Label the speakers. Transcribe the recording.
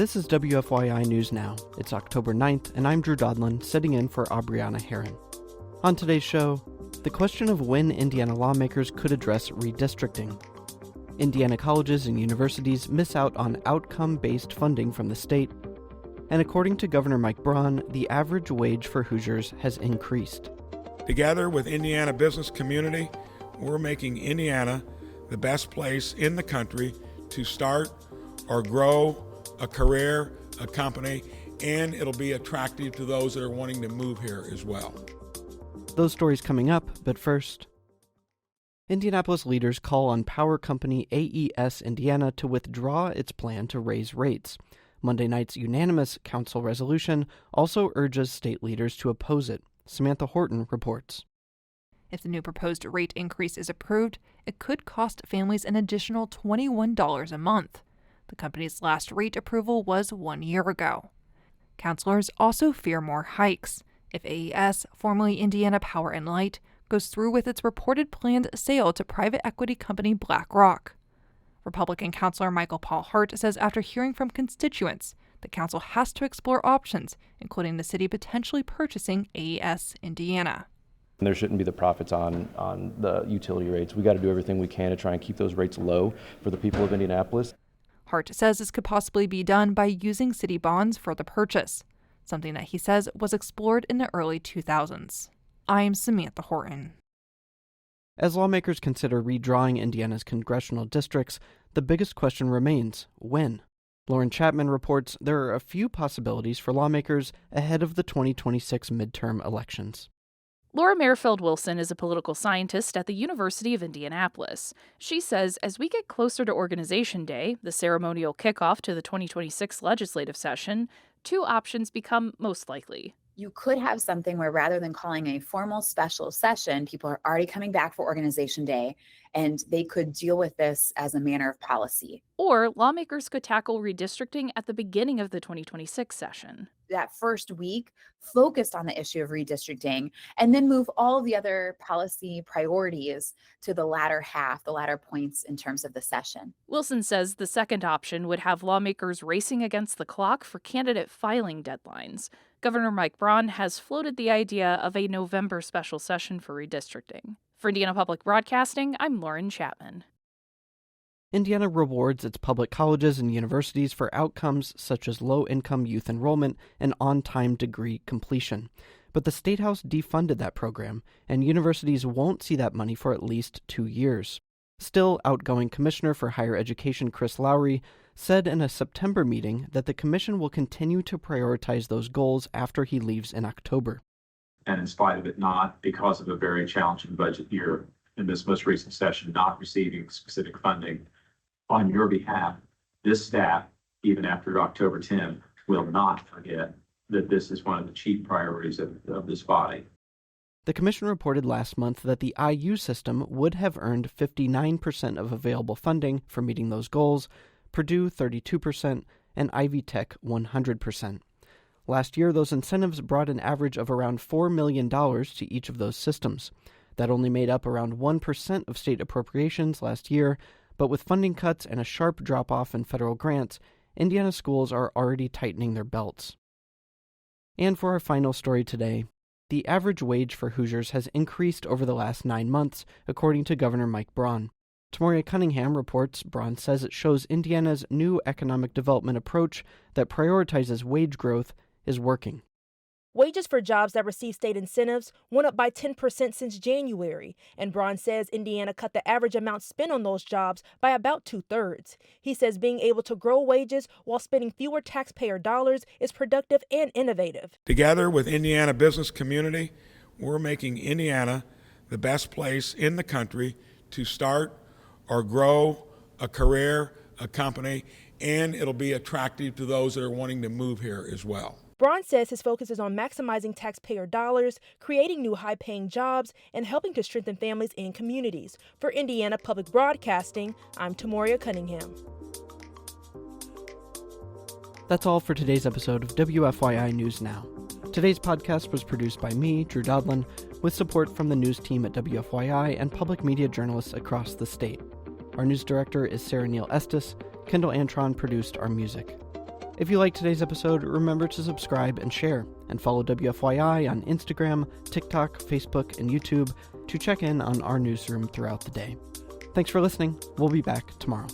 Speaker 1: This is WFYI News Now. It's October 9th, and I'm Drew Daudelin, sitting in for Abriana Herron. On today's show, the question of when Indiana lawmakers could address redistricting. Indiana colleges and universities miss out on outcome-based funding from the state. And according to Governor Mike Braun, the average wage for Hoosiers has increased.
Speaker 2: Together with Indiana business community, we're making Indiana the best place in the country to start or grow a career, a company, and it'll be attractive to those that are wanting to move here as well.
Speaker 1: Those stories coming up, but first, Indianapolis leaders call on power company AES Indiana to withdraw its plan to raise rates. Monday night's unanimous council resolution also urges state leaders to oppose it. Samantha Horton reports.
Speaker 3: If the new proposed rate increase is approved, it could cost families an additional $21 a month. The company's last rate approval was 1 year ago. Councilors also fear more hikes if AES, formerly Indiana Power and Light, goes through with its reported planned sale to private equity company BlackRock. Republican Councilor Michael Paul Hart says after hearing from constituents, the council has to explore options, including the city potentially purchasing AES Indiana.
Speaker 4: There shouldn't be the profits on the utility rates. We got to do everything we can to try and keep those rates low for the people of Indianapolis.
Speaker 3: Hart says this could possibly be done by using city bonds for the purchase, something that he says was explored in the early 2000s. I'm Samantha Horton.
Speaker 1: As lawmakers consider redrawing Indiana's congressional districts, the biggest question remains, when? Lauren Chapman reports there are a few possibilities for lawmakers ahead of the 2026 midterm elections.
Speaker 5: Laura Merrifield-Wilson is a political scientist at the University of Indianapolis. She says as we get closer to Organization Day, the ceremonial kickoff to the 2026 legislative session, two options become most likely.
Speaker 6: You could have something where rather than calling a formal special session, people are already coming back for Organization Day, and they could deal with this as a matter of policy.
Speaker 5: Or lawmakers could tackle redistricting at the beginning of the 2026 session.
Speaker 6: That first week focused on the issue of redistricting, and then move all the other policy priorities to the latter half, the latter points in terms of the session.
Speaker 5: Wilson says the second option would have lawmakers racing against the clock for candidate filing deadlines. Governor Mike Braun has floated the idea of a November special session for redistricting. For Indiana Public Broadcasting, I'm Lauren Chapman.
Speaker 1: Indiana rewards its public colleges and universities for outcomes such as low-income youth enrollment and on-time degree completion. But the State House defunded that program, and universities won't see that money for at least 2 years. Still, outgoing Commissioner for Higher Education Chris Lowry said in a September meeting that the commission will continue to prioritize those goals after he leaves in October.
Speaker 7: And in spite of it not, because of a very challenging budget year in this most recent session, not receiving specific funding on your behalf, this staff, even after October 10, will not forget that this is one of the chief priorities of this body.
Speaker 1: The commission reported last month that the IU system would have earned 59% of available funding for meeting those goals, Purdue 32%, and Ivy Tech 100%. Last year, those incentives brought an average of around $4 million to each of those systems. That only made up around 1% of state appropriations last year, but with funding cuts and a sharp drop-off in federal grants, Indiana schools are already tightening their belts. And for our final story today, the average wage for Hoosiers has increased over the last 9 months, according to Governor Mike Braun. Tamoria Cunningham reports Braun says it shows Indiana's new economic development approach that prioritizes wage growth is working.
Speaker 8: Wages for jobs that receive state incentives went up by 10% since January, and Braun says Indiana cut the average amount spent on those jobs by about 2/3. He says being able to grow wages while spending fewer taxpayer dollars is productive and innovative.
Speaker 2: Together with Indiana business community, we're making Indiana the best place in the country to start or grow a career, a company, and it'll be attractive to those that are wanting to move here as well.
Speaker 8: Braun says his focus is on maximizing taxpayer dollars, creating new high-paying jobs, and helping to strengthen families and communities. For Indiana Public Broadcasting, I'm Tamoria Cunningham.
Speaker 1: That's all for today's episode of WFYI News Now. Today's podcast was produced by me, Drew Daudelin, with support from the news team at WFYI and public media journalists across the state. Our news director is Sarah Neal-Estes. Kendall Antron produced our music. If you liked today's episode, remember to subscribe and share, and follow WFYI on Instagram, TikTok, Facebook, and YouTube to check in on our newsroom throughout the day. Thanks for listening. We'll be back tomorrow.